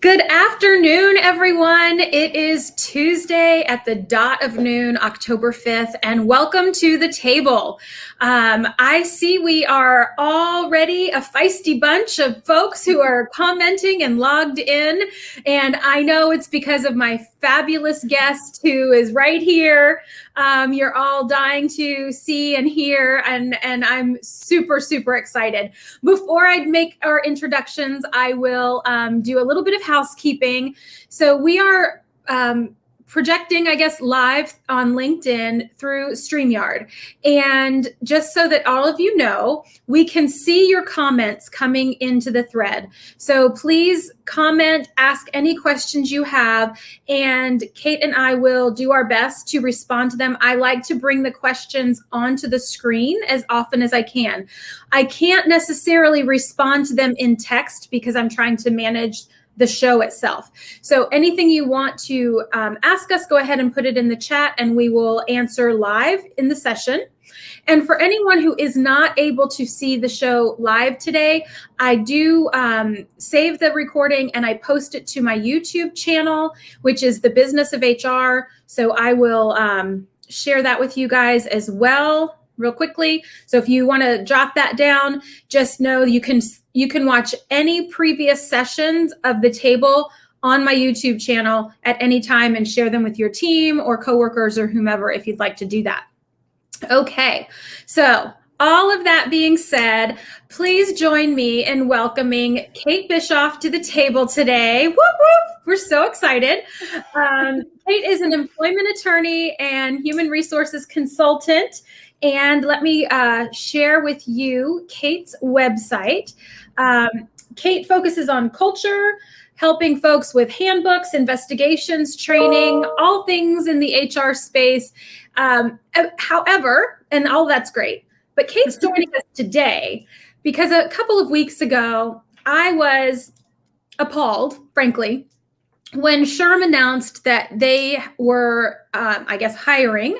Good afternoon, everyone. It is Tuesday at the dot of noon, October 5th, and welcome to the table. I see we are already a feisty bunch of folks who are commenting and logged in, and I know it's because of my fabulous guest who is right here. You're all dying to see and hear, and I'm super, super excited. Before I make our introductions, I will do a little bit of housekeeping. So we are projecting, I guess, live on LinkedIn through StreamYard. And just so that all of you know, we can see your comments coming into the thread. So please comment, ask any questions you have, and Kate and I will do our best to respond to them. I like to bring the questions onto the screen as often as I can. I can't necessarily respond to them in text because I'm trying to manage the show itself. So anything you want to ask us, go ahead and put it in the chat and we will answer live in the session. And for anyone who is not able to see the show live today, I do save the recording and I post it to my YouTube channel, which is The Business of HR. So I will share that with you guys as well real quickly. So if you want to jot that down, just know you can watch any previous sessions of the table on my YouTube channel at any time and share them with your team or coworkers or whomever if you'd like to do that. Okay, so all of that being said, please join me in welcoming Kate Bischoff to the table today. Whoop, whoop. We're so excited. Kate is an employment attorney and human resources consultant. And let me share with you Kate's website. Kate focuses on culture, helping folks with handbooks, investigations, training, all things in the HR space. However, and all that's great, but Kate's joining us today because a couple of weeks ago, I was appalled, frankly, when SHRM announced that they were, hiring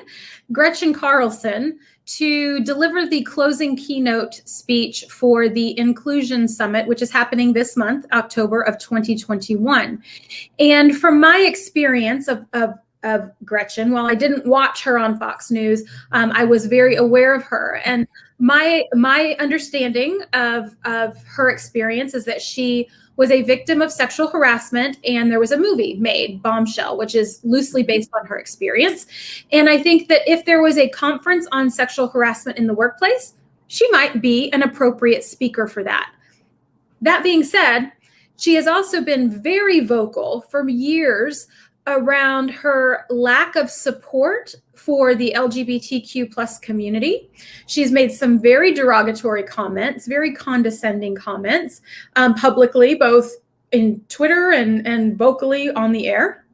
Gretchen Carlson to deliver the closing keynote speech for the Inclusion Summit, which is happening this month, October of 2021. And from my experience of Gretchen, while I didn't watch her on Fox News, I was very aware of her. And my understanding of her experience is that she was a victim of sexual harassment, and there was a movie made, Bombshell, which is loosely based on her experience. And I think that if there was a conference on sexual harassment in the workplace, she might be an appropriate speaker for that. That being said, she has also been very vocal for years around her lack of support for the LGBTQ plus community. She's made some very derogatory comments, very condescending comments publicly, both in Twitter and vocally on the air.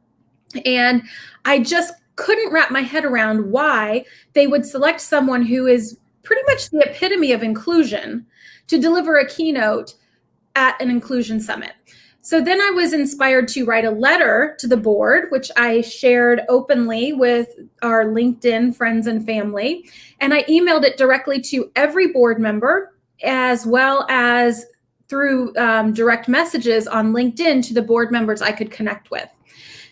And I just couldn't wrap my head around why they would select someone who is pretty much the epitome of inclusion to deliver a keynote at an inclusion summit. So then I was inspired to write a letter to the board, which I shared openly with our LinkedIn friends and family. And I emailed it directly to every board member, as well as through direct messages on LinkedIn to the board members I could connect with.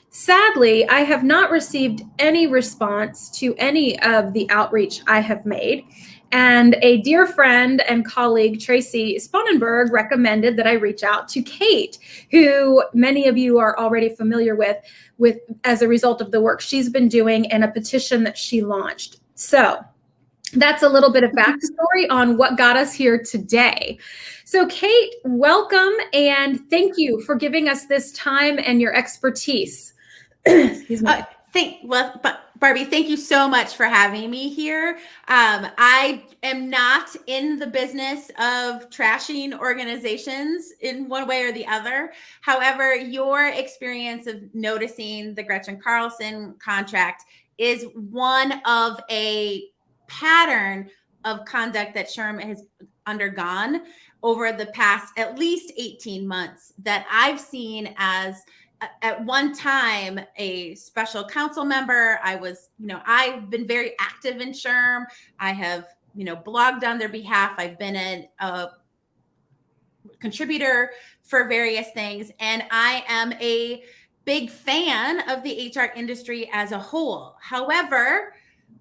Sadly, I have not received any response to any of the outreach I have made. And a dear friend and colleague, Tracy Sponenberg, recommended that I reach out to Kate, who many of you are already familiar with as a result of the work she's been doing and a petition that she launched. So that's a little bit of backstory on what got us here today. So Kate, welcome and thank you for giving us this time and your expertise. Excuse me. Barbie, thank you so much for having me here. I am not in the business of trashing organizations in one way or the other. However, your experience of noticing the Gretchen Carlson contract is one of a pattern of conduct that SHRM has undergone over the past at least 18 months that I've seen as at one time a special council member. I've been very active in SHRM. I have, blogged on their behalf. I've been a contributor for various things. And I am a big fan of the HR industry as a whole. However,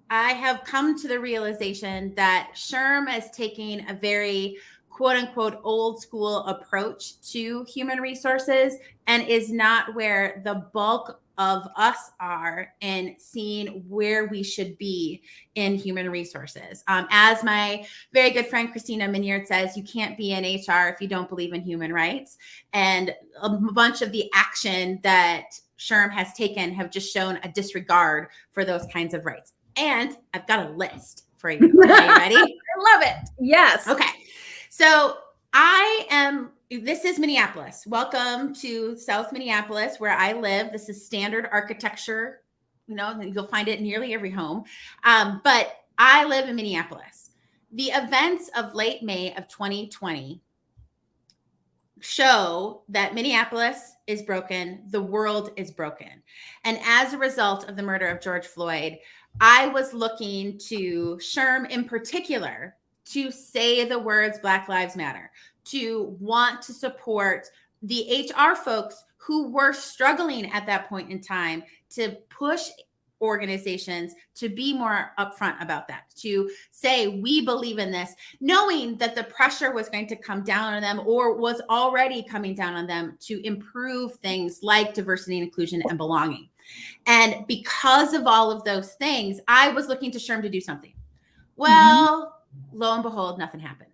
I have come to the realization that SHRM is taking a very quote unquote old school approach to human resources and is not where the bulk of us are in seeing where we should be in human resources. As my very good friend Christina Minyard says, you can't be in HR if you don't believe in human rights. And a bunch of the action that SHRM has taken have just shown a disregard for those kinds of rights. And I've got a list for you. Are you ready? I love it. Yes. Okay. So this is Minneapolis. Welcome to South Minneapolis, where I live. This is standard architecture. You'll find it in nearly every home. But I live in Minneapolis. The events of late May of 2020 show that Minneapolis is broken. The world is broken. And as a result of the murder of George Floyd, I was looking to SHRM in particular to say the words Black Lives Matter, to want to support the HR folks who were struggling at that point in time to push organizations to be more upfront about that, to say, we believe in this, knowing that the pressure was going to come down on them or was already coming down on them to improve things like diversity and inclusion and belonging. And because of all of those things, I was looking to SHRM to do something. Well, lo and behold, nothing happened.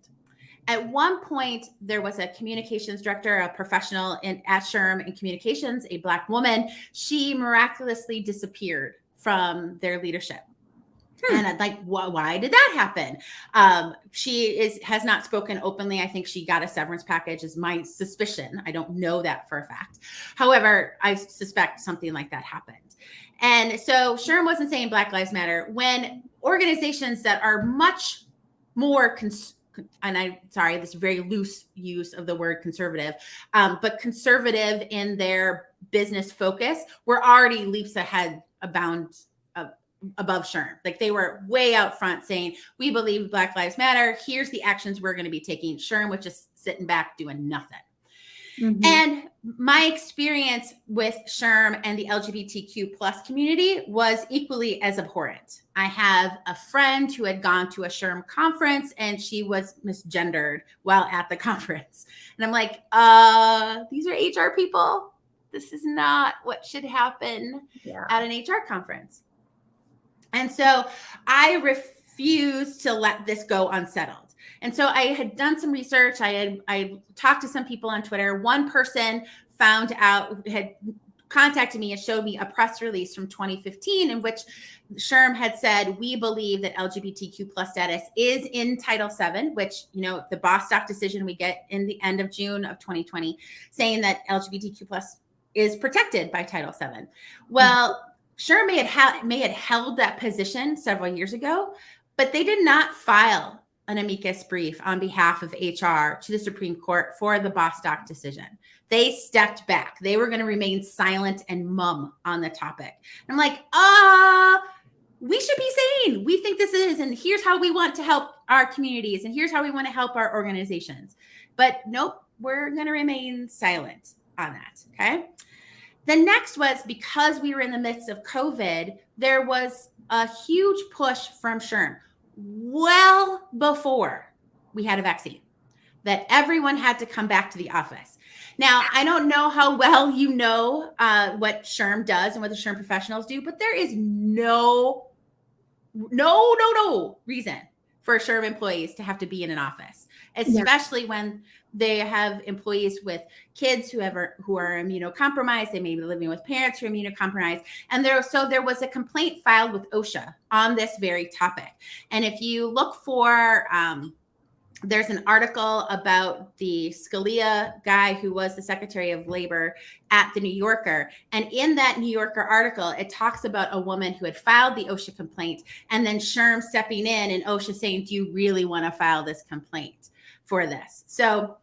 At one point, there was a communications director, a professional at SHRM in communications, a Black woman. She miraculously disappeared from their leadership. And I'm like, why did that happen? She has not spoken openly. I think she got a severance package is my suspicion. I don't know that for a fact. However, I suspect something like that happened. And so SHRM wasn't saying Black Lives Matter when organizations that are much more and I'm sorry, this very loose use of the word conservative, but conservative in their business focus were already leaps ahead above SHRM. Like they were way out front saying, we believe Black Lives Matter. Here's the actions we're going to be taking. SHRM was just sitting back doing nothing. And my experience with SHRM and the LGBTQ plus community was equally as abhorrent. I have a friend who had gone to a SHRM conference and she was misgendered while at the conference. And I'm like, these are HR people. This is not what should happen at an HR conference. And so I refused to let this go unsettled. And so I had done some research. I talked to some people on Twitter. One person had contacted me and showed me a press release from 2015 in which SHRM had said, we believe that LGBTQ plus status is in Title VII, which, the Bostock decision we get in the end of June of 2020, saying that LGBTQ plus is protected by Title VII. Well, SHRM may have held that position several years ago, but they did not file an amicus brief on behalf of HR to the Supreme Court for the Bostock decision. They stepped back. They were going to remain silent and mum on the topic. I'm like, we should be saying, we think this is, and here's how we want to help our communities, and here's how we want to help our organizations. But nope, we're going to remain silent on that, okay? The next was, because we were in the midst of COVID, there was a huge push from SHRM well before we had a vaccine that everyone had to come back to the office. Now, I don't know how well you know what SHRM does and what the SHRM professionals do, but there is no reason for SHRM employees to have to be in an office, especially when they have employees with kids who are immunocompromised. They may be living with parents who are immunocompromised. And there was a complaint filed with OSHA on this very topic. And if you look for, there's an article about the Scalia guy who was the Secretary of Labor at the New Yorker. And in that New Yorker article, it talks about a woman who had filed the OSHA complaint and then SHRM stepping in and OSHA saying, do you really want to file this complaint for this? So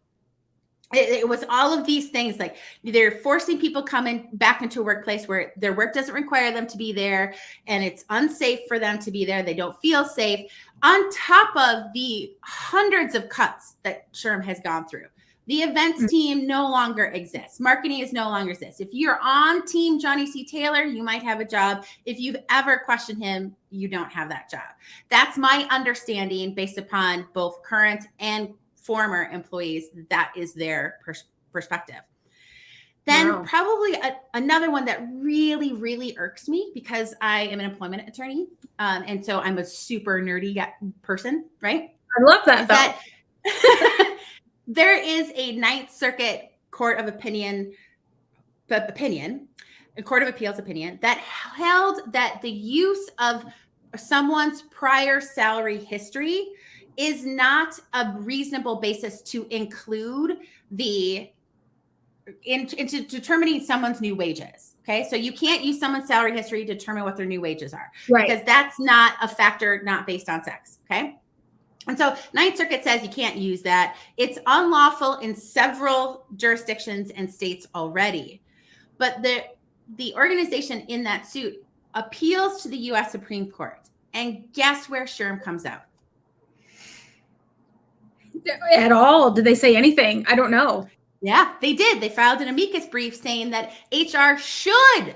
it was all of these things, like they're forcing people coming back into a workplace where their work doesn't require them to be there and it's unsafe for them to be there. They don't feel safe, on top of the hundreds of cuts that SHRM has gone through. The events team no longer exists. Marketing is no longer exists. If you're on team Johnny C. Taylor, you might have a job. If you've ever questioned him, you don't have that job. That's my understanding based upon both current and former employees. That is their perspective. Then probably another one that really, really irks me, because I am an employment attorney. And so I'm a super nerdy person, right? I love that. There is a Ninth Circuit Court of Appeals opinion that held that the use of someone's prior salary history is not a reasonable basis to include into determining someone's new wages. Okay. So you can't use someone's salary history to determine what their new wages are, because that's not a factor, not based on sex. Okay. And so Ninth Circuit says you can't use that. It's unlawful in several jurisdictions and states already. But the organization in that suit appeals to the U.S. Supreme Court. And guess where SHRM comes out? At all? Did they say anything? I don't know. Yeah, they did. They filed an amicus brief saying that HR should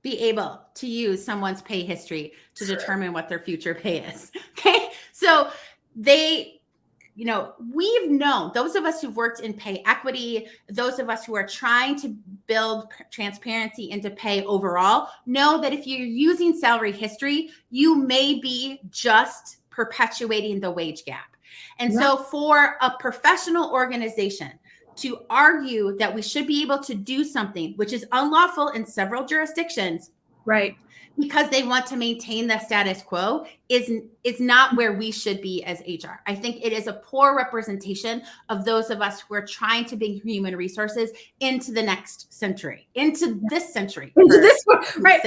be able to use someone's pay history to determine what their future pay is. Okay. So we've known, those of us who've worked in pay equity, those of us who are trying to build transparency into pay overall, know that if you're using salary history, you may be just perpetuating the wage gap. And so for a professional organization to argue that we should be able to do something, which is unlawful in several jurisdictions, right, because they want to maintain the status quo, is not where we should be as HR. I think it is a poor representation of those of us who are trying to bring human resources into the next century, into this century. Into this one, right?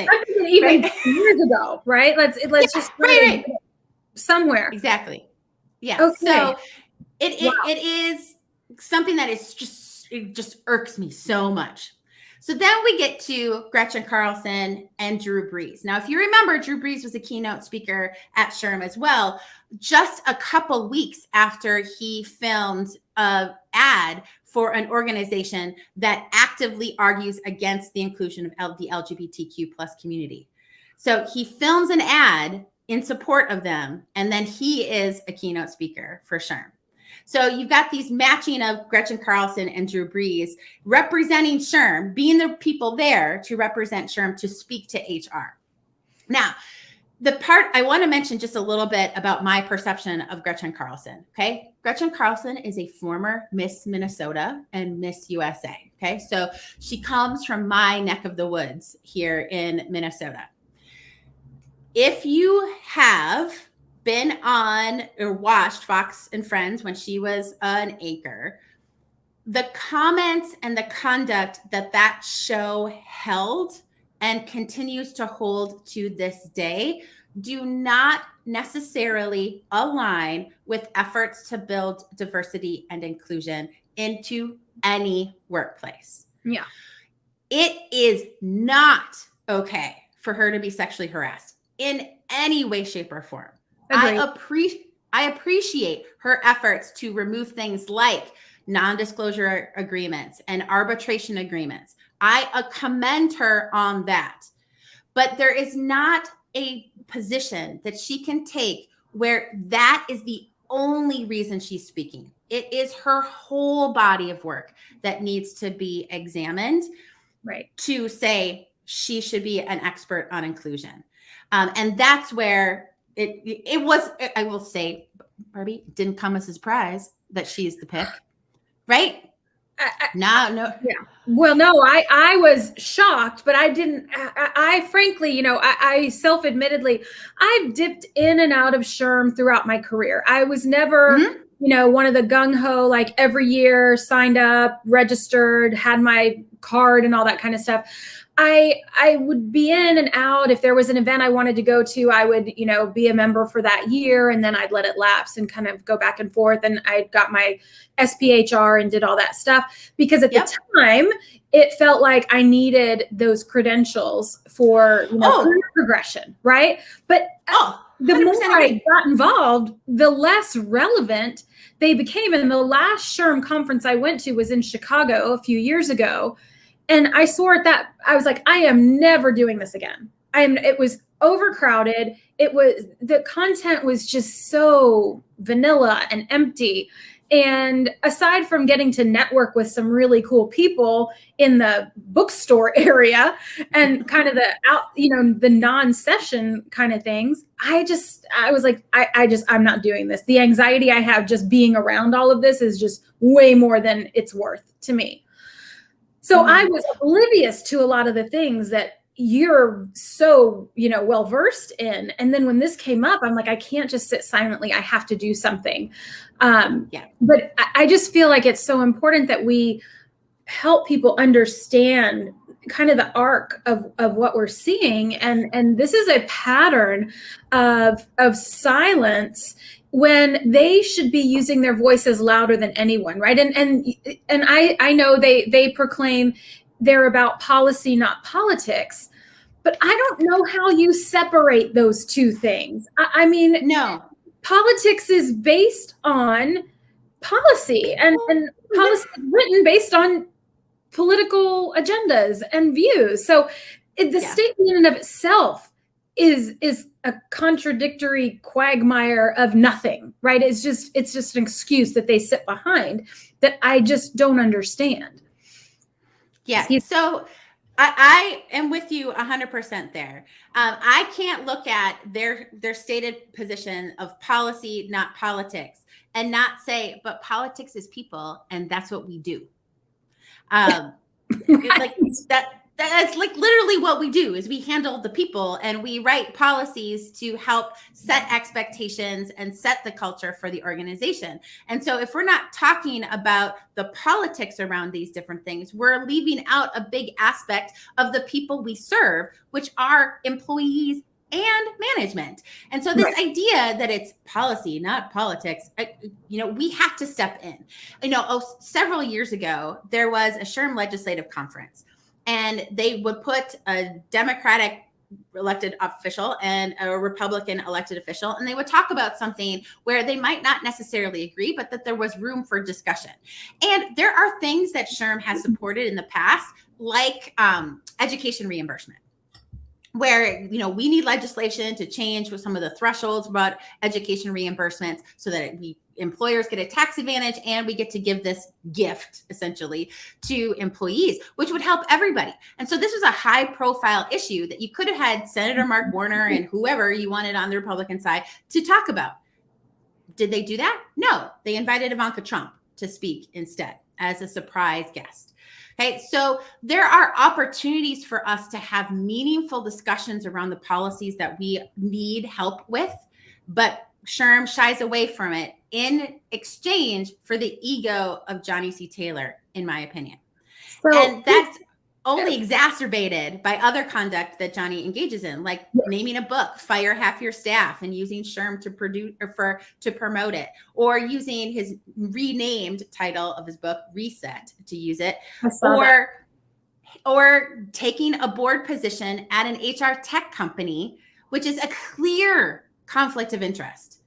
Even years ago, right? Let's just somewhere. Exactly. Yeah. Okay. So it is something that is just irks me so much. So then we get to Gretchen Carlson and Drew Brees. Now, if you remember, Drew Brees was a keynote speaker at SHRM as well, just a couple weeks after he filmed an ad for an organization that actively argues against the inclusion of the LGBTQ plus community. So he films an ad in support of them, and then he is a keynote speaker for SHRM. So you've got these matching of Gretchen Carlson and Drew Brees representing SHRM, being the people there to represent SHRM to speak to HR. Now, the part I want to mention just a little bit about my perception of Gretchen Carlson. Okay. Gretchen Carlson is a former Miss Minnesota and Miss USA. Okay. So she comes from my neck of the woods here in Minnesota. If you have been on or watched Fox and Friends when she was an anchor, the comments and the conduct that show held and continues to hold to this day do not necessarily align with efforts to build diversity and inclusion into any workplace. Yeah. It is not okay for her to be sexually harassed in any way, shape, or form. I appreciate her efforts to remove things like non-disclosure agreements and arbitration agreements. I commend her on that. But there is not a position that she can take where that is the only reason she's speaking. It is her whole body of work that needs to be examined, right, to say she should be an expert on inclusion. And that's where it was, I will say, Barbie, didn't come as a surprise that she's the pick, right? No. Yeah. Well, no, I was shocked, but I didn't, I frankly, I self-admittedly, I've dipped in and out of SHRM throughout my career. I was never, one of the gung-ho, like every year signed up, registered, had my card and all that kind of stuff. I would be in and out. If there was an event I wanted to go to, I would, be a member for that year, and then I'd let it lapse and kind of go back and forth. And I got my SPHR and did all that stuff because at the time it felt like I needed those credentials for career progression, right? But the more 100% I agree. got involved, the less relevant they became. And the last SHRM conference I went to was in Chicago a few years ago. And I swore at that, I was like, I am never doing this again. It was overcrowded. The content was just so vanilla and empty. And aside from getting to network with some really cool people in the bookstore area and kind of the non-session kind of things, I was like, I'm not doing this. The anxiety I have just being around all of this is just way more than it's worth to me. So I was oblivious to a lot of the things that you're so, well-versed in. And then when this came up, I'm like, I can't just sit silently. I have to do something. But I just feel like it's so important that we help people understand kind of the arc of what we're seeing. And this is a pattern of silence when they should be using their voices louder than anyone, right? And I know they proclaim they're about policy, not politics, but I don't know how you separate those two things. I mean, no, politics is based on policy, and policy is written based on political agendas and views. So the statement in and of itself is a contradictory quagmire of nothing, right? It's just an excuse that they sit behind that I just don't understand. Yeah. So I am with you 100% there. I can't look at their stated position of policy, not politics, and not say, but politics is people, and that's what we do. Like that's like literally what we do is we handle the people and we write policies to help set expectations and set the culture for the organization. And so if we're not talking about the politics around these different things, we're leaving out a big aspect of the people we serve, which are employees and management. And so this idea that it's policy, not politics, we have to step in. Several years ago, there was a SHRM legislative conference, and they would put a Democratic elected official and a Republican elected official, and they would talk about something where they might not necessarily agree, but that there was room for discussion. And there are things that SHRM has supported in the past, like education reimbursement, where, we need legislation to change with some of the thresholds about education reimbursements so that employers get a tax advantage and we get to give this gift essentially to employees, which would help everybody. And so this was a high profile issue that you could have had Senator Mark Warner and whoever you wanted on the Republican side to talk about. Did they do that? No, they invited Ivanka Trump to speak instead as a surprise guest. Okay, so there are opportunities for us to have meaningful discussions around the policies that we need help with, but SHRM shies away from it in exchange for the ego of Johnny C. Taylor, in my opinion. And that's only exacerbated by other conduct that Johnny engages in, like naming a book, fire half your staff, and using SHRM to produce or to promote it, or using his renamed title of his book, Reset, to use it, or taking a board position at an HR tech company, which is a clear conflict of interest.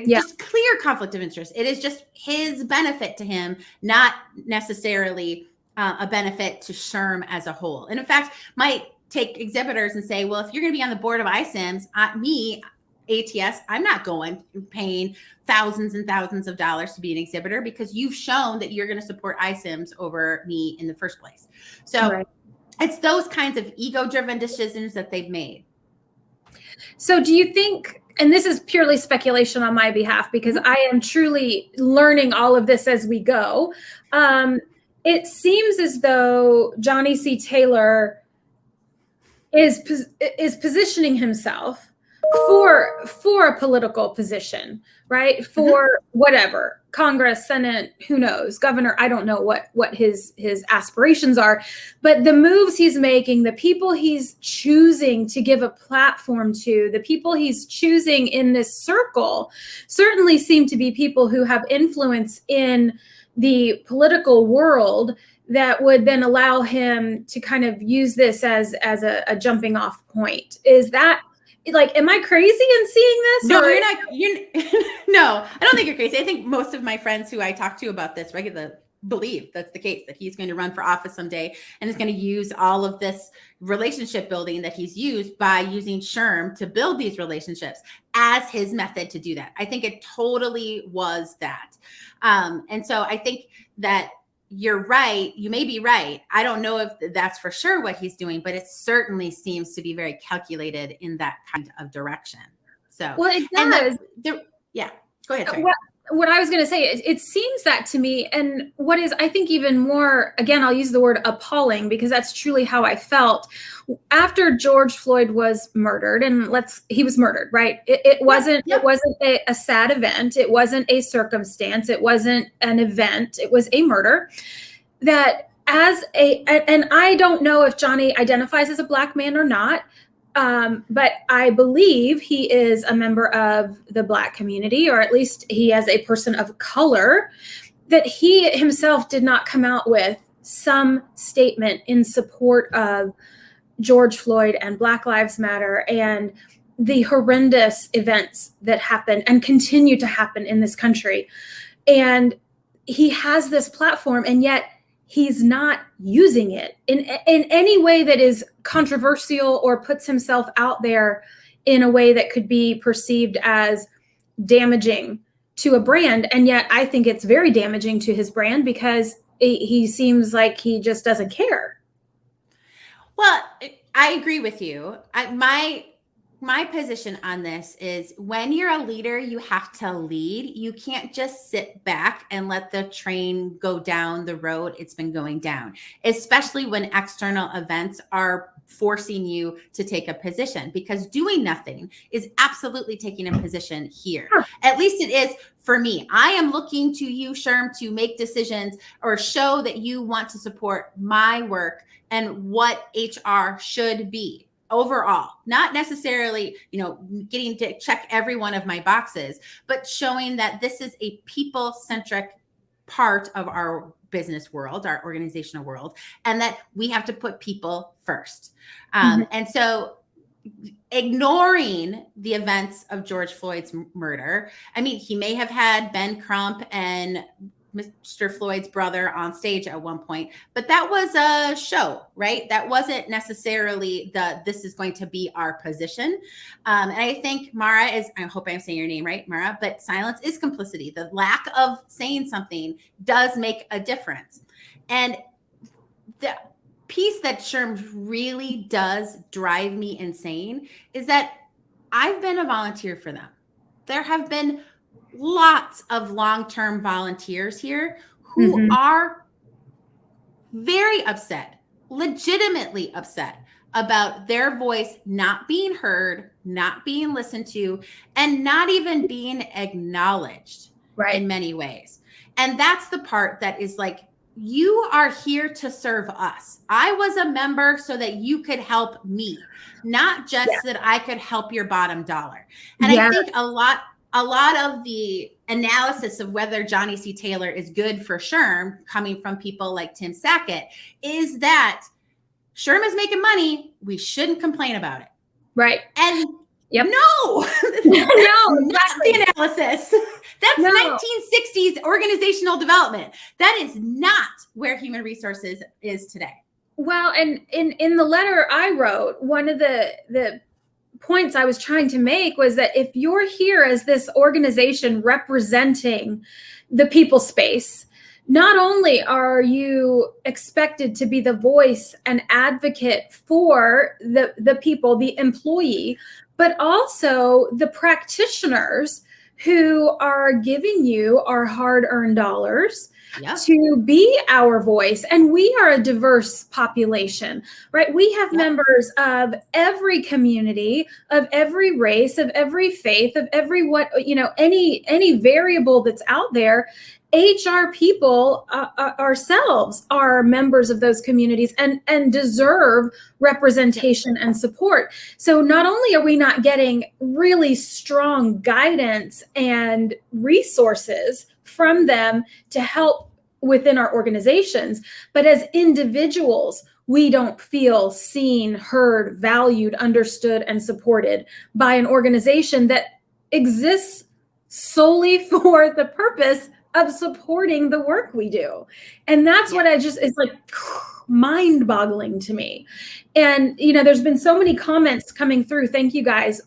Just clear conflict of interest. It is just his benefit to him, not necessarily a benefit to SHRM as a whole. And in fact, might take exhibitors and say, well, if you're going to be on the board of iCIMS, ATS, I'm not going paying thousands and thousands of dollars to be an exhibitor because you've shown that you're going to support iCIMS over me in the first place. So it's those kinds of ego-driven decisions that they've made. So do you think, and this is purely speculation on my behalf because I am truly learning all of this as we go, it seems as though Johnny C. Taylor is positioning himself for a political position, right? For whatever, Congress, Senate, who knows, governor, I don't know what his aspirations are, but the moves he's making, the people he's choosing to give a platform to, the people he's choosing in this circle certainly seem to be people who have influence in the political world that would then allow him to kind of use this as a jumping off point. Is that Like, am I crazy in seeing this? No, you're not. No, I don't think you're crazy. I think most of my friends who I talk to about this regularly believe that's the case, that he's going to run for office someday and is going to use all of this relationship building that he's used by using SHRM to build these relationships as his method to do that. I think it totally was that. And so I think that you're right. You may be right. I don't know if that's for sure what he's doing, but it certainly seems to be very calculated in that kind of direction. So, well, it does. Yeah, go ahead. Sorry. What I was going to say, it seems that to me. And what is, I think, even more, again, I'll use the word appalling, because that's truly how I felt after George Floyd was murdered. And he was murdered, right? It wasn't a sad event. It wasn't a circumstance. It wasn't an event. It was a murder. And I don't know if Johnny identifies as a Black man or not. But I believe he is a member of the Black community, or at least he is a person of color, that he himself did not come out with some statement in support of George Floyd and Black Lives Matter and the horrendous events that happened and continue to happen in this country. And he has this platform, and yet he's not using it in any way that is controversial or puts himself out there in a way that could be perceived as damaging to a brand. And yet I think it's very damaging to his brand, because he seems like he just doesn't care. Well, I agree with you. My position on this is, when you're a leader, you have to lead. You can't just sit back and let the train go down the road it's been going down, especially when external events are forcing you to take a position, because doing nothing is absolutely taking a position here. Sure. At least it is for me. I am looking to you, SHRM, to make decisions or show that you want to support my work and what HR should be. Overall, not necessarily, getting to check every one of my boxes, but showing that this is a people-centric part of our business world, our organizational world, and that we have to put people first. And so ignoring the events of George Floyd's murder, I mean, he may have had Ben Crump and Mr. Floyd's brother on stage at one point, but that was a show, right? That wasn't necessarily this is going to be our position. And I think Mara I hope I'm saying your name right, Mara, but silence is complicity. The lack of saying something does make a difference. And the piece that SHRM really does drive me insane is that I've been a volunteer for them. There have been lots of long-term volunteers here who are very upset, legitimately upset about their voice not being heard, not being listened to, and not even being acknowledged in many ways. And that's the part that is like, you are here to serve us. I was a member so that you could help me, not just that I could help your bottom dollar. And I think a lot of the analysis of whether Johnny C. Taylor is good for SHRM, coming from people like Tim Sackett, is that SHRM is making money. We shouldn't complain about it. Right. And no, no, that's not the analysis. That's 1960s organizational development. That is not where human resources is today. Well, and in the letter I wrote, one of the points I was trying to make was that if you're here as this organization representing the people space, not only are you expected to be the voice and advocate for the people, the employee, but also the practitioners who are giving you our hard-earned dollars to be our voice. And we are a diverse population, right? We have members of every community, of every race, of every faith, of every any variable that's out there. HR people ourselves are members of those communities and deserve representation and support. So not only are we not getting really strong guidance and resources from them to help within our organizations, but as individuals, we don't feel seen, heard, valued, understood, and supported by an organization that exists solely for the purpose of supporting the work we do. And that's what it's like mind-boggling to me. And, there's been so many comments coming through. Thank you guys.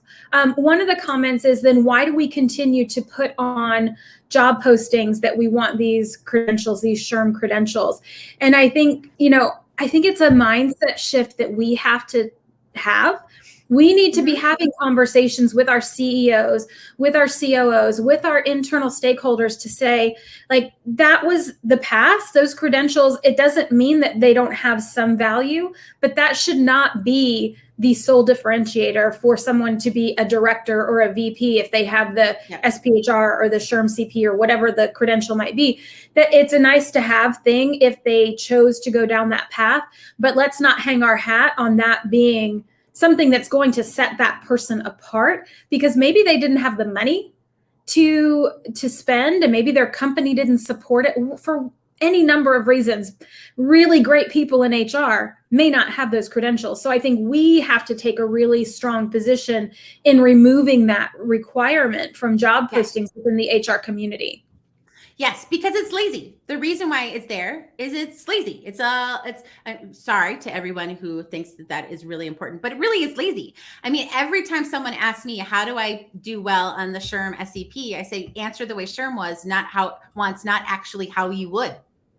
One of the comments is, then why do we continue to put on job postings that we want these credentials, these SHRM credentials? And I think, it's a mindset shift that we have to have. We need to be having conversations with our CEOs, with our COOs, with our internal stakeholders to say, like, that was the past. Those credentials, it doesn't mean that they don't have some value, but that should not be the sole differentiator for someone to be a director or a VP if they have the SPHR or the SHRM CP or whatever the credential might be. That it's a nice to have thing if they chose to go down that path, but let's not hang our hat on that being something that's going to set that person apart, because maybe they didn't have the money to spend, and maybe their company didn't support it for any number of reasons. Really great people in HR may not have those credentials. So I think we have to take a really strong position in removing that requirement from job postings within the HR community. Yes, because it's lazy. The reason why it's there is it's lazy. I'm sorry to everyone who thinks that is really important, but it really is lazy. I mean, every time someone asks me, how do I do well on the SHRM SCP? I say, answer the way SHRM was, not actually how you would.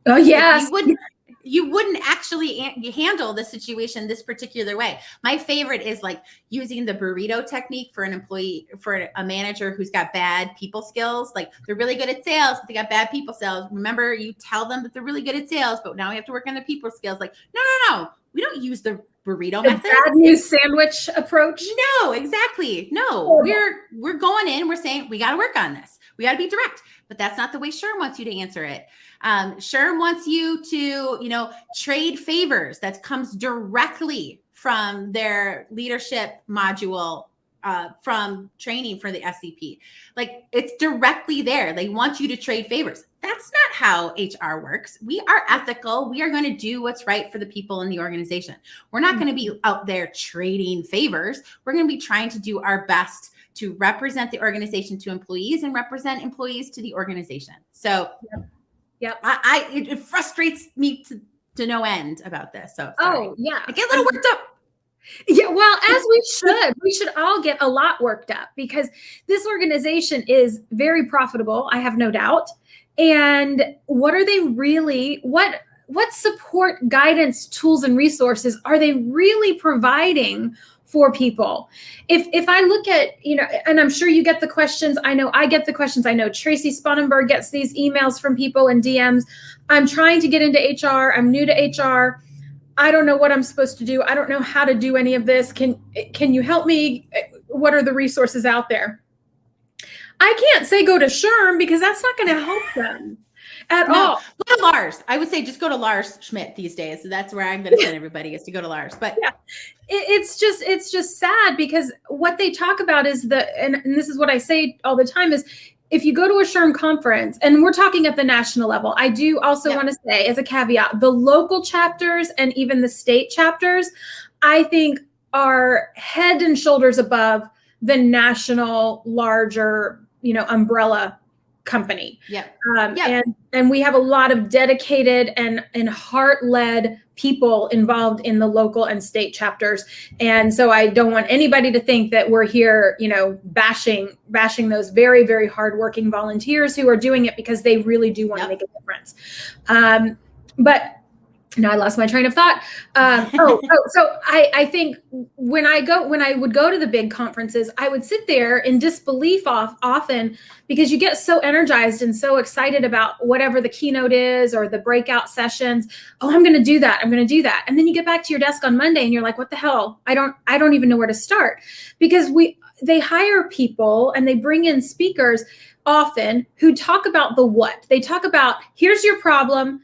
Oh, yes. You wouldn't actually handle the situation this particular way. My favorite is like using the burrito technique for an employee, for a manager who's got bad people skills. Like, they're really good at sales, but they got bad people skills. Remember, you tell them that they're really good at sales, but now we have to work on the people skills. Like, no. We don't use the burrito method. Bad news sandwich approach. No, exactly. No, we're going in, we're saying we got to work on this. We got to be direct, but that's not the way SHRM wants you to answer it. SHRM wants you to, trade favors. That comes directly from their leadership module, from training for the SCP. Like, it's directly there. They want you to trade favors. That's not how HR works. We are ethical. We are going to do what's right for the people in the organization. We're not going to be out there trading favors. We're going to be trying to do our best to represent the organization to employees and represent employees to the organization. So it frustrates me to no end about this. So sorry. I get a little worked up. Yeah, well, as we should all get a lot worked up, because this organization is very profitable, I have no doubt. And what are they really, what support, guidance, tools, and resources are they really providing for people? If I look at, and I'm sure you get the questions. I know I get the questions. I know Tracy Sponenberg gets these emails from people and DMs. I'm trying to get into HR. I'm new to HR. I don't know what I'm supposed to do. I don't know how to do any of this. Can you help me? What are the resources out there? I can't say go to SHRM, because that's not going to help them at all. Go to Lars. I would say just go to Lars Schmidt these days. So that's where I'm going to send everybody, is to go to Lars. But it's just sad, because what they talk about is and this is what I say all the time, is if you go to a SHRM conference, and we're talking at the national level, I do also want to say, as a caveat, the local chapters and even the state chapters, I think, are head and shoulders above the national, larger, umbrella company. And we have a lot of dedicated and heart-led people involved in the local and state chapters. And so I don't want anybody to think that we're here, bashing those very, very hardworking volunteers who are doing it because they really do want to make a difference. But now I lost my train of thought. So I think when I would go to the big conferences, I would sit there in disbelief often, because you get so energized and so excited about whatever the keynote is or the breakout sessions. Oh, I'm going to do that. I'm going to do that. And then you get back to your desk on Monday and you're like, what the hell? I don't even know where to start, because they hire people and they bring in speakers often who talk about the what. They talk about, here's your problem.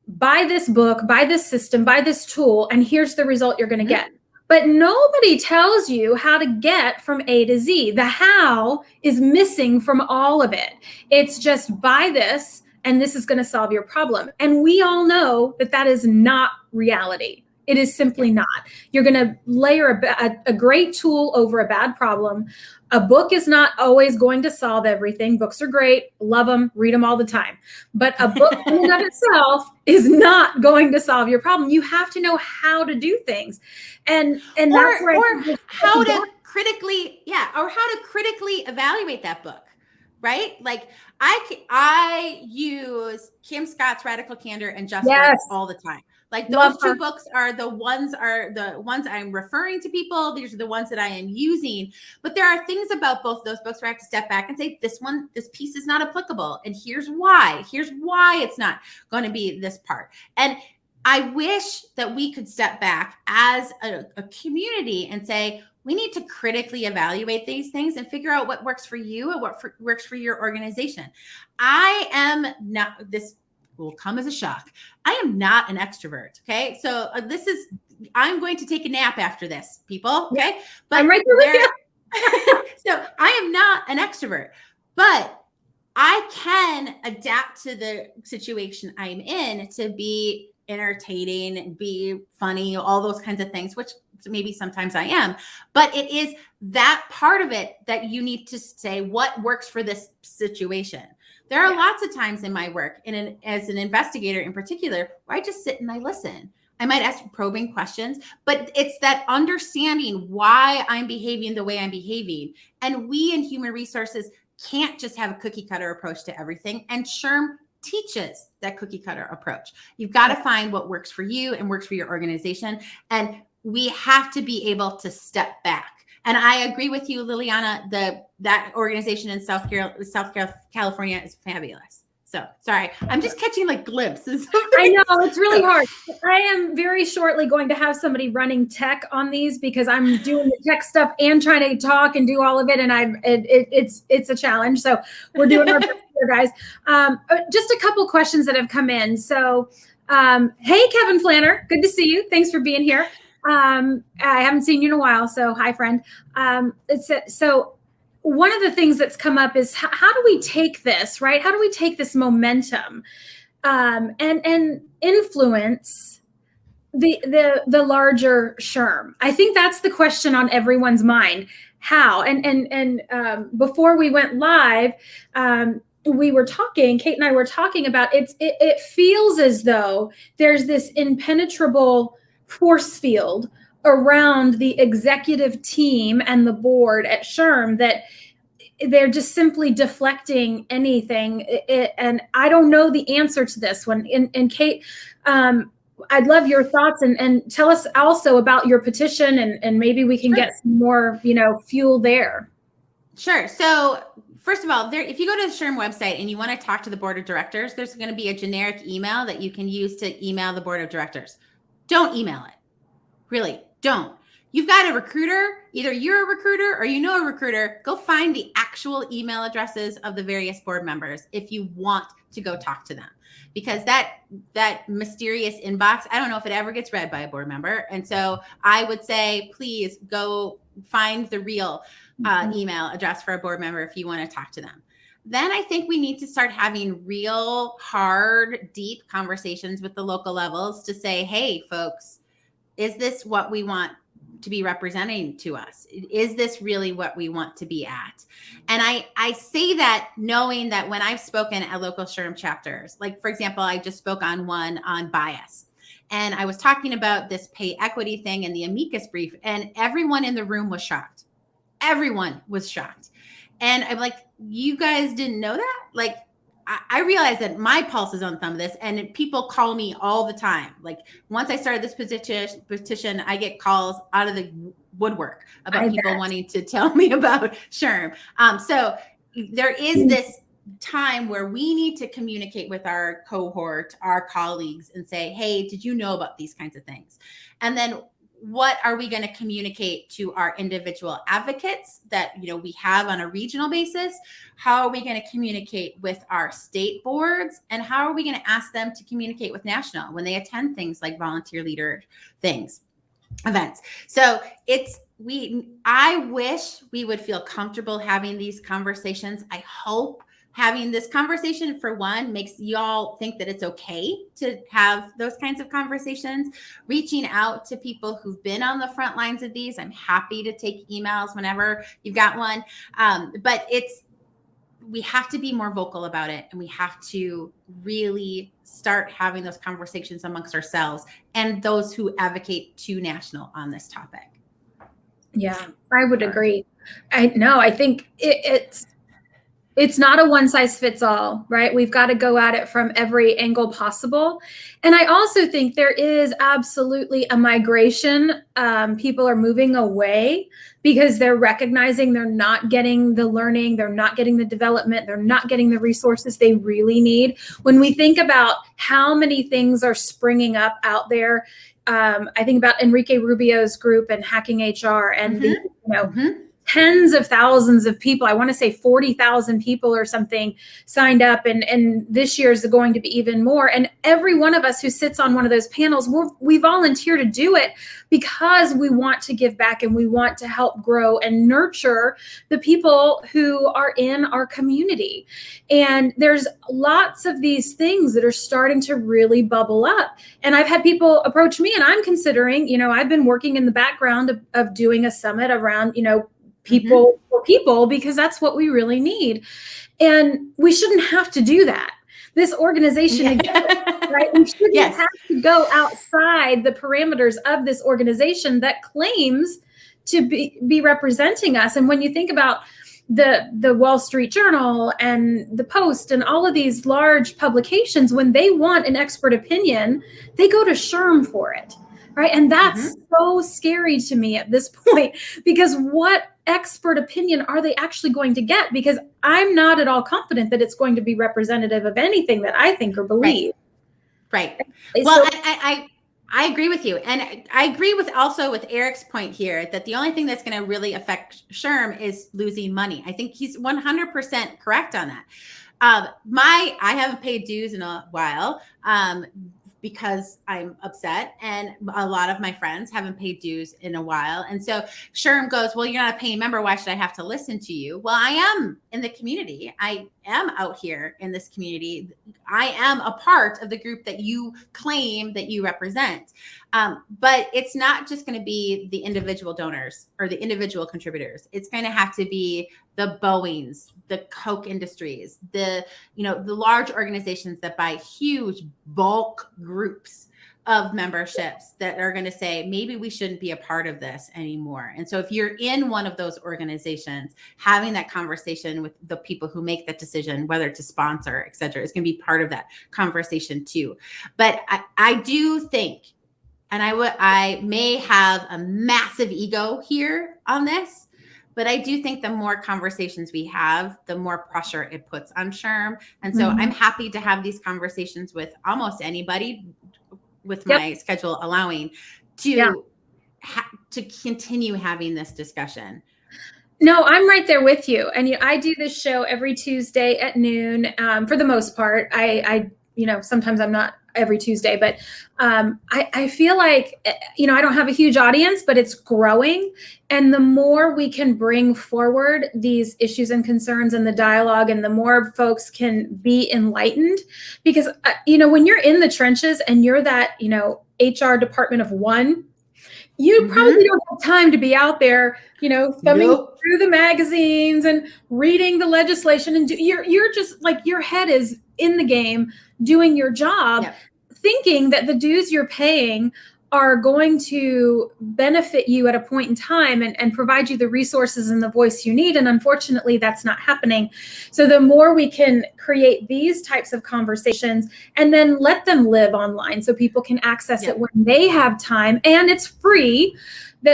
Buy this book, buy this system, buy this tool, and here's the result you're going to get. But nobody tells you how to get from A to Z. The how is missing from all of it. It's just buy this and this is going to solve your problem. And we all know that that is not reality. It is simply not. You're going to layer a great tool over a bad problem. A book is not always going to solve everything. Books are great. Love them. Read them all the time. But a book in and of itself is not going to solve your problem. You have to know how to do things. And that's where how to critically evaluate that book, right? Like I use Kim Scott's Radical Candor and Just Words all the time. Like those two books are the ones I'm referring to people. These are the ones that I am using. But there are things about both those books where I have to step back and say, this piece is not applicable. And here's why. Here's why it's not going to be this part. And I wish that we could step back as a community and say, we need to critically evaluate these things and figure out what works for you and what works for your organization. I am not, this will come as a shock. I am not an extrovert. Okay. So I'm going to take a nap after this, people. Okay. But I'm right there with you. So I am not an extrovert, but I can adapt to the situation I'm in to be entertaining, be funny, all those kinds of things, which maybe sometimes I am, but it is that part of it that you need to say what works for this situation. There are lots of times in my work, as an investigator in particular, where I just sit and I listen. I might ask probing questions, but it's that understanding why I'm behaving the way I'm behaving. And we in human resources can't just have a cookie cutter approach to everything. And SHRM teaches that cookie cutter approach. You've got to find what works for you and works for your organization. And we have to be able to step back. And I agree with you, Liliana, that organization in South California is fabulous. So sorry, I'm just catching like glimpses. I know it's really hard. I am very shortly going to have somebody running tech on these because I'm doing the tech stuff and trying to talk and do all of it. And it's a challenge. So we're doing our best here, guys. Just a couple questions that have come in. So, hey, Kevin Flanner, good to see you. Thanks for being here. I haven't seen you in a while. So hi, friend. So one of the things that's come up is how do we take this, right? How do we take this momentum and influence the larger SHRM? I think that's the question on everyone's mind. How? And before we went live, we were talking, Kate and I were talking about it feels as though there's this impenetrable force field around the executive team and the board at SHRM that they're just simply deflecting anything. And I don't know the answer to this one. And Kate, I'd love your thoughts and tell us also about your petition and maybe we can get some more, fuel there. Sure. So first of all, if you go to the SHRM website and you want to talk to the board of directors, there's going to be a generic email that you can use to email the board of directors. Don't email it. Really, don't. You've got a recruiter, either you're a recruiter or you know a recruiter, go find the actual email addresses of the various board members if you want to go talk to them. Because that mysterious inbox, I don't know if it ever gets read by a board member. And so I would say, please go find the real email address for a board member if you want to talk to them. Then I think we need to start having real, hard, deep conversations with the local levels to say, hey, folks, is this what we want to be representing to us? Is this really what we want to be at? And I say that knowing that when I've spoken at local SHRM chapters, like, for example, I just spoke on one on bias. And I was talking about this pay equity thing in the amicus brief, and everyone in the room was shocked. Everyone was shocked. And I'm like, you guys didn't know that? Like, I realize that my pulse is on some of this, and people call me all the time. Like, once I started this petition, I get calls out of the woodwork about people wanting to tell me about SHRM. So there is this time where we need to communicate with our cohort, our colleagues, and say, hey, did you know about these kinds of things? And then what are we going to communicate to our individual advocates that we have on a regional basis? How are we going to communicate with our state boards? And how are we going to ask them to communicate with national when they attend things like volunteer leader events? So I wish we would feel comfortable having these conversations. I hope having this conversation, for one, makes y'all think that it's okay to have those kinds of conversations. Reaching out to people who've been on the front lines of these. I'm happy to take emails whenever you've got one. But we have to be more vocal about it, and we have to really start having those conversations amongst ourselves and those who advocate to national on this topic. Yeah, I would agree. I think it's not a one size fits all, right? We've got to go at it from every angle possible. And I also think there is absolutely a migration. People are moving away because they're recognizing they're not getting the learning, they're not getting the development, they're not getting the resources they really need. When we think about how many things are springing up out there, I think about Enrique Rubio's group and Hacking HR and tens of thousands of people. I want to say 40,000 people or something signed up, and this year is going to be even more. And every one of us who sits on one of those panels, we volunteer to do it because we want to give back and we want to help grow and nurture the people who are in our community. And there's lots of these things that are starting to really bubble up. And I've had people approach me, and I'm considering, I've been working in the background of doing a summit around, people for people, because that's what we really need. And we shouldn't have to do that. This organization, right? We shouldn't have to go outside the parameters of this organization that claims to be representing us. And when you think about the Wall Street Journal and the Post and all of these large publications, when they want an expert opinion, they go to SHRM for it. Right. And that's so scary to me at this point, because what expert opinion are they actually going to get? Because I'm not at all confident that it's going to be representative of anything that I think or believe. Right. Well, I agree with you. And I agree with Eric's point here that the only thing that's going to really affect SHRM is losing money. I think he's 100% correct on that. I haven't paid dues in a while. Because I'm upset, and a lot of my friends haven't paid dues in a while. And so SHRM goes, well, you're not a paying member. Why should I have to listen to you? Well, I am in the community. I am out here in this community. I am a part of the group that you claim that you represent. But it's not just going to be the individual donors or the individual contributors. It's going to have to be the Boeings, the Coke Industries, the large organizations that buy huge bulk groups of memberships that are going to say, maybe we shouldn't be a part of this anymore. And so if you're in one of those organizations, having that conversation with the people who make that decision, whether to sponsor, et cetera, is going to be part of that conversation too. But I do think, and I may have a massive ego here on this, but I do think the more conversations we have, the more pressure it puts on SHRM. And so I'm happy to have these conversations with almost anybody, with my schedule allowing, to continue having this discussion. No, I'm right there with you. And I do this show every Tuesday at noon. For the most part, I sometimes I'm not every Tuesday, but I feel like, I don't have a huge audience, but it's growing. And the more we can bring forward these issues and concerns and the dialogue, and the more folks can be enlightened, because, when you're in the trenches and you're that, HR department of one, you probably don't have time to be out there, thumbing through the magazines and reading the legislation. And you're just like, your head is in the game, doing your job, thinking that the dues you're paying are going to benefit you at a point in time and provide you the resources and the voice you need. And unfortunately, that's not happening. So the more we can create these types of conversations and then let them live online so people can access it when they have time, and it's free.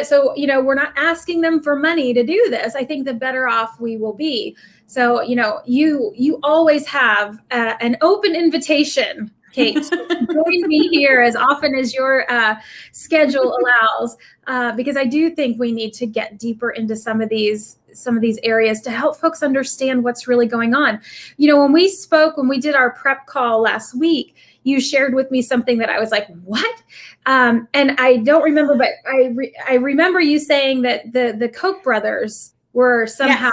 So we're not asking them for money to do this. I think the better off we will be. So, you always have an open invitation, Kate, join me here as often as your schedule allows, because I do think we need to get deeper into some of these areas to help folks understand what's really going on. When we did our prep call last week, you shared with me something that I was like, what? And I don't remember, but I remember you saying that the Koch brothers were somehow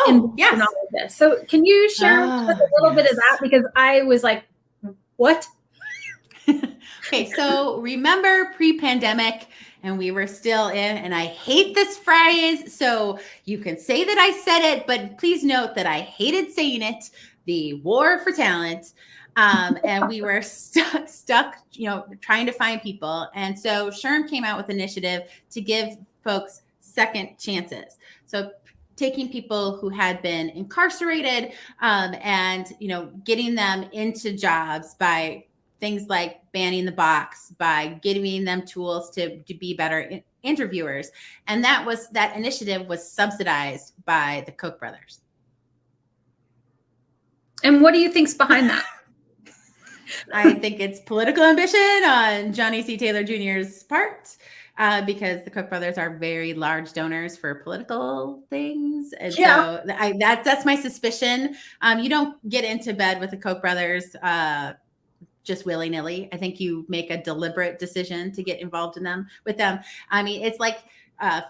involved in all of this. So can you share a little bit of that? Because I was like, what? Okay, so remember pre-pandemic, and we were still in, and I hate this phrase, so you can say that I said it, but please note that I hated saying it, the war for talent. And we were stuck, trying to find people. And so SHRM came out with an initiative to give folks second chances. So taking people who had been incarcerated and, getting them into jobs by things like banning the box, by giving them tools to be better interviewers. And that initiative was subsidized by the Koch brothers. And what do you think's behind that? I think it's political ambition on Johnny C. Taylor Jr.'s part, because the Koch brothers are very large donors for political things. And so that's my suspicion. You don't get into bed with the Koch brothers just willy-nilly. I think you make a deliberate decision to get involved with them. I mean, it's like,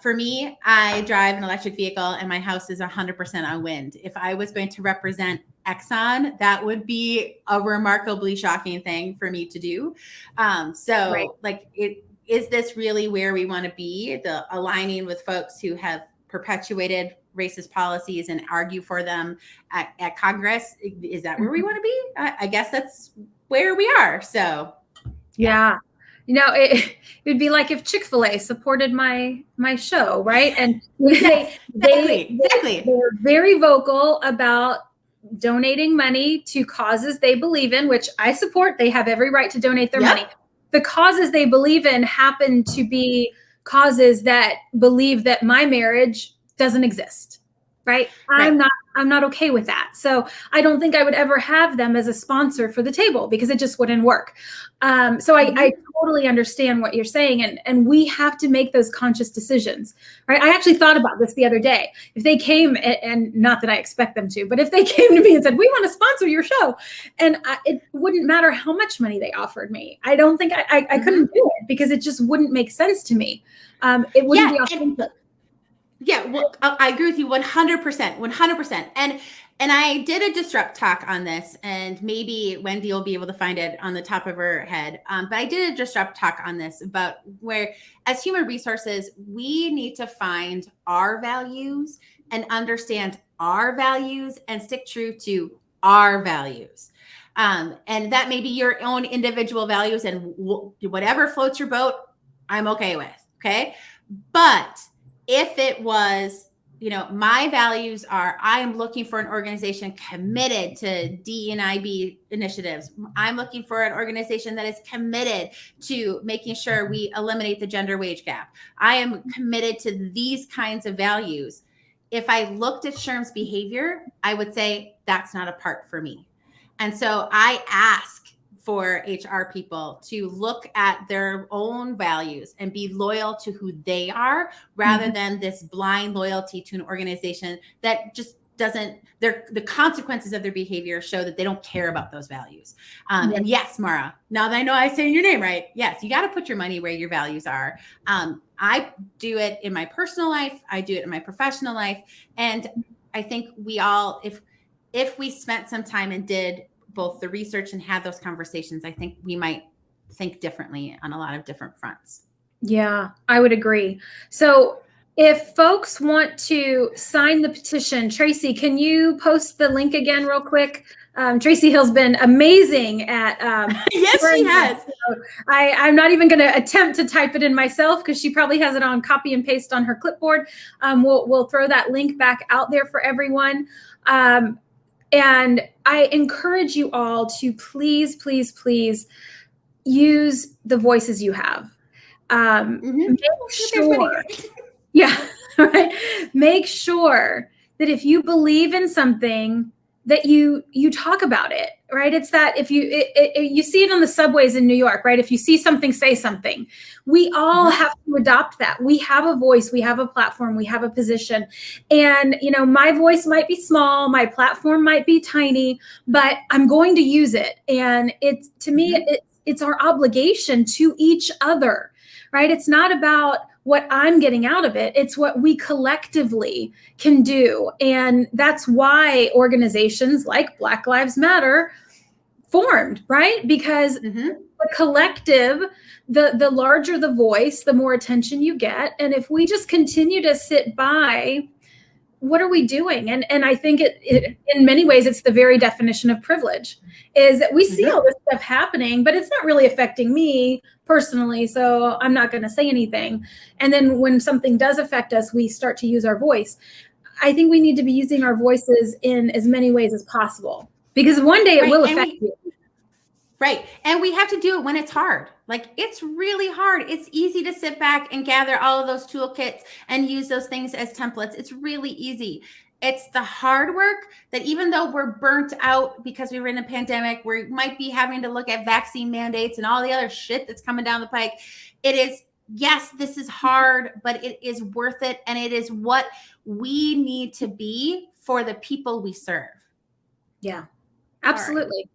for me, I drive an electric vehicle and my house is 100% on wind. If I was going to represent Exxon, that would be a remarkably shocking thing for me to do. Is this really where we want to be? The aligning with folks who have perpetuated racist policies and argue for them at Congress? Is that where we want to be? I guess that's where we are. So, yeah. It would be like if ChickfilA supported my show, right? And they're very vocal about donating money to causes they believe in, which I support. They have every right to donate their money. The causes they believe in happen to be causes that believe that my marriage doesn't exist, right? I'm not okay with that. So I don't think I would ever have them as a sponsor for the table because it just wouldn't work. I totally understand what you're saying. And we have to make those conscious decisions, right? I actually thought about this the other day. If they came, and not that I expect them to, but if they came to me and said, we want to sponsor your show, and it wouldn't matter how much money they offered me. I don't think I couldn't do it because it just wouldn't make sense to me. It wouldn't be authentic. Yeah, well, I agree with you 100%. And I did a disrupt talk on this, and maybe Wendy will be able to find it on the top of her head. But I did a disrupt talk on this about where, as human resources, we need to find our values and understand our values and stick true to our values. And that may be your own individual values, and whatever floats your boat, I'm okay with. Okay. But if it was, my values are, I am looking for an organization committed to DE&IB initiatives. I'm looking for an organization that is committed to making sure we eliminate the gender wage gap. I am committed to these kinds of values. If I looked at SHRM's behavior, I would say that's not a part for me. And so I ask for HR people to look at their own values and be loyal to who they are rather than this blind loyalty to an organization that just doesn't, the consequences of their behavior show that they don't care about those values. And yes, Mara, now that I know I'm saying your name right, yes, you got to put your money where your values are. I do it in my personal life. I do it in my professional life. And I think we all, if we spent some time and did both the research and had those conversations, I think we might think differently on a lot of different fronts. Yeah, I would agree. So if folks want to sign the petition, Tracy, can you post the link again real quick? Tracy Hill's been amazing at yes, she has. So I'm not even going to attempt to type it in myself because she probably has it on copy and paste on her clipboard. We'll throw that link back out there for everyone. And I encourage you all to please, please, please use the voices you have. Make sure, right? Make sure that if you believe in something, that you talk about it, right? It's that if you see it on the subways in New York, right? If you see something, say something. We all have to adopt that. We have a voice, we have a platform, we have a position. And, my voice might be small, my platform might be tiny, but I'm going to use it. And it's our obligation to each other, right? It's not about what I'm getting out of it. It's what we collectively can do. And that's why organizations like Black Lives Matter formed, right? Because the collective, the larger the voice, the more attention you get. And if we just continue to sit by, what are we doing? And I think it in many ways, it's the very definition of privilege, is that we see all this stuff happening, but it's not really affecting me personally. So I'm not going to say anything. And then when something does affect us, we start to use our voice. I think we need to be using our voices in as many ways as possible, because one day it will affect you. Right. And we have to do it when it's hard. Like, it's really hard. It's easy to sit back and gather all of those toolkits and use those things as templates. It's really easy. It's the hard work that, even though we're burnt out because we were in a pandemic, we might be having to look at vaccine mandates and all the other shit that's coming down the pike. It is, yes, this is hard, but it is worth it. And it is what we need to be for the people we serve. Yeah, absolutely.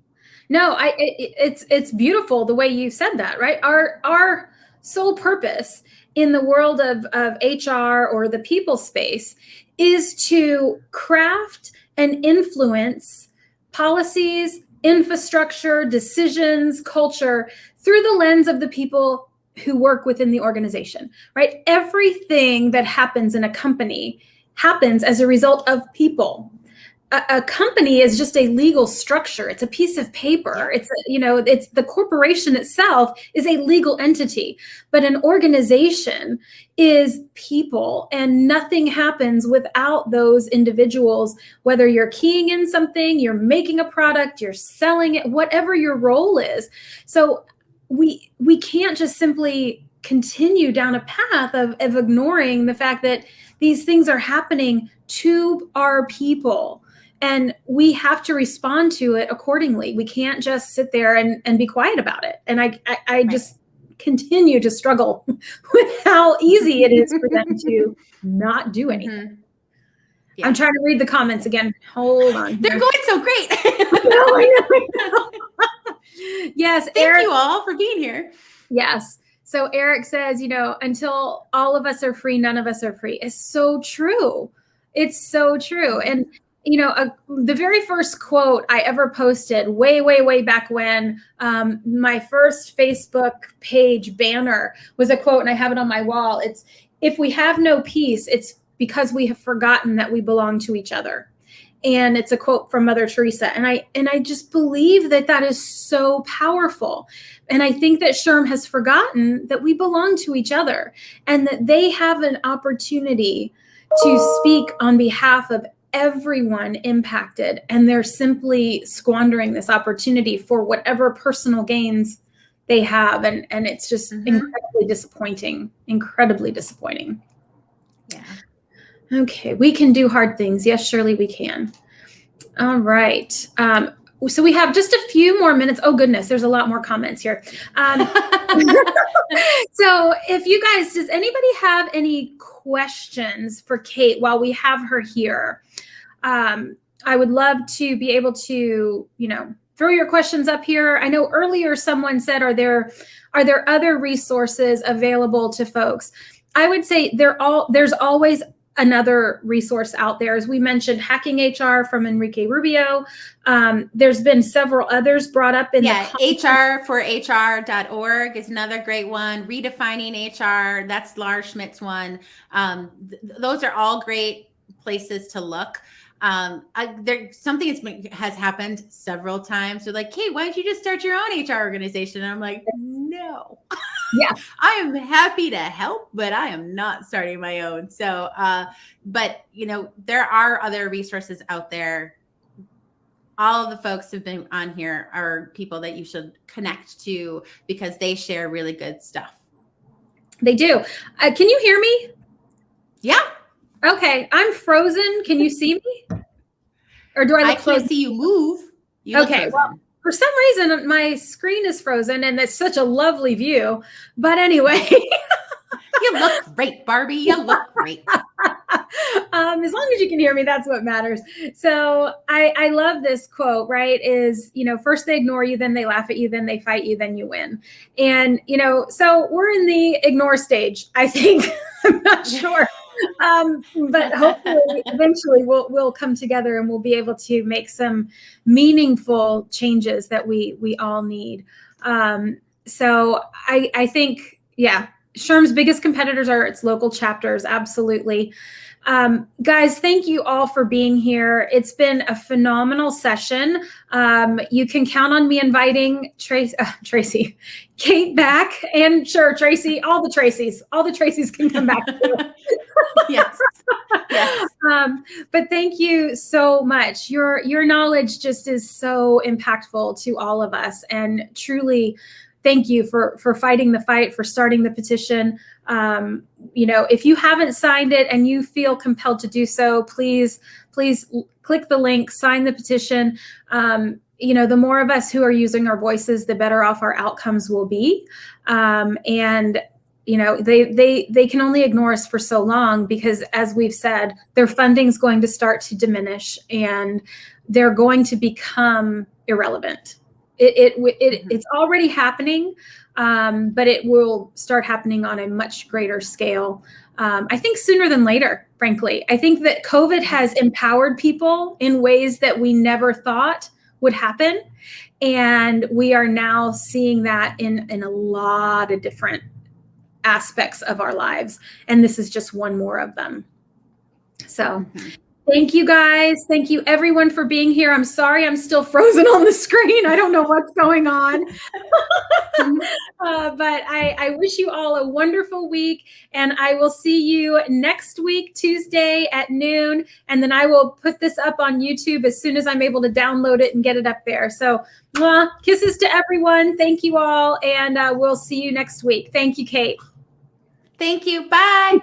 No, it's beautiful the way you said that, right? Our sole purpose in the world of HR or the people space is to craft and influence policies, infrastructure, decisions, culture through the lens of the people who work within the organization, right? Everything that happens in a company happens as a result of people. A company is just a legal structure. It's a piece of paper. It's, it's the corporation itself is a legal entity, but an organization is people, and nothing happens without those individuals, whether you're keying in something, you're making a product, you're selling it, whatever your role is. So we can't just simply continue down a path of ignoring the fact that these things are happening to our people. And we have to respond to it accordingly. We can't just sit there and be quiet about it. And I just continue to struggle with how easy it is for them to not do anything. Yeah. I'm trying to read the comments again. Hold on. They're going so great. I know. Yes. Thank you all for being here. Yes. So Eric says, until all of us are free, none of us are free. It's so true. It's so true. And the very first quote I ever posted way, way, way back when, my first Facebook page banner was a quote, and I have it on my wall. It's, "If we have no peace, it's because we have forgotten that we belong to each other." And it's a quote from Mother Teresa. And I just believe that is so powerful. And I think that SHRM has forgotten that we belong to each other, and that they have an opportunity to speak on behalf of everyone impacted, and they're simply squandering this opportunity for whatever personal gains they have, and it's just incredibly disappointing. Yeah. Okay, we can do hard things. Yes, surely we can. All right. So we have just a few more minutes. Oh goodness, there's a lot more comments here. So if you guys, does anybody have any questions for Kate while we have her here? I would love to be able to, throw your questions up here. I know earlier someone said, are there other resources available to folks? I would say there's always another resource out there. As we mentioned, Hacking HR from Enrique Rubio. There's been several others brought up in the hrforhr.org is another great one. Redefining HR, that's Lars Schmidt's one. Those are all great places to look. Something has happened several times. They're like, "Kate, why don't you just start your own HR organization?" And I'm like, no. Yeah, I am happy to help, but I am not starting my own. So, but there are other resources out there. All of the folks who've been on here are people that you should connect to, because they share really good stuff. They do. Can you hear me? Yeah. Okay, I'm frozen. Can you see me? Or do I look frozen? I can't see you move. Okay, well, for some reason, my screen is frozen, and it's such a lovely view. But anyway. You look great, Barbie. You look great. As long as you can hear me, that's what matters. So I love this quote, right? Is, first they ignore you, then they laugh at you, then they fight you, then you win. And, so we're in the ignore stage, I think. I'm not sure. But hopefully eventually we'll come together and we'll be able to make some meaningful changes that we all need. So I think, SHRM's biggest competitors are its local chapters. Absolutely. Guys, thank you all for being here. It's been a phenomenal session. You can count on me inviting Tracy, Kate back, and sure, Tracy, all the Tracys can come back. Yes. Yes. But thank you so much. Your knowledge just is so impactful to all of us, and truly thank you for fighting the fight, for starting the petition. If you haven't signed it and you feel compelled to do so, please click the link, sign the petition. The more of us who are using our voices, the better off our outcomes will be. They can only ignore us for so long because, as we've said, their funding is going to start to diminish and they're going to become irrelevant. It's already happening, but it will start happening on a much greater scale. I think sooner than later, frankly. I think that COVID has empowered people in ways that we never thought would happen. And we are now seeing that in a lot of different aspects of our lives. And this is just one more of them. So thank you, guys. Thank you, everyone, for being here. I'm sorry I'm still frozen on the screen. I don't know what's going on. But I wish you all a wonderful week. And I will see you next week, Tuesday at noon. And then I will put this up on YouTube as soon as I'm able to download it and get it up there. So kisses to everyone. Thank you all. And we'll see you next week. Thank you, Kate. Thank you. Bye.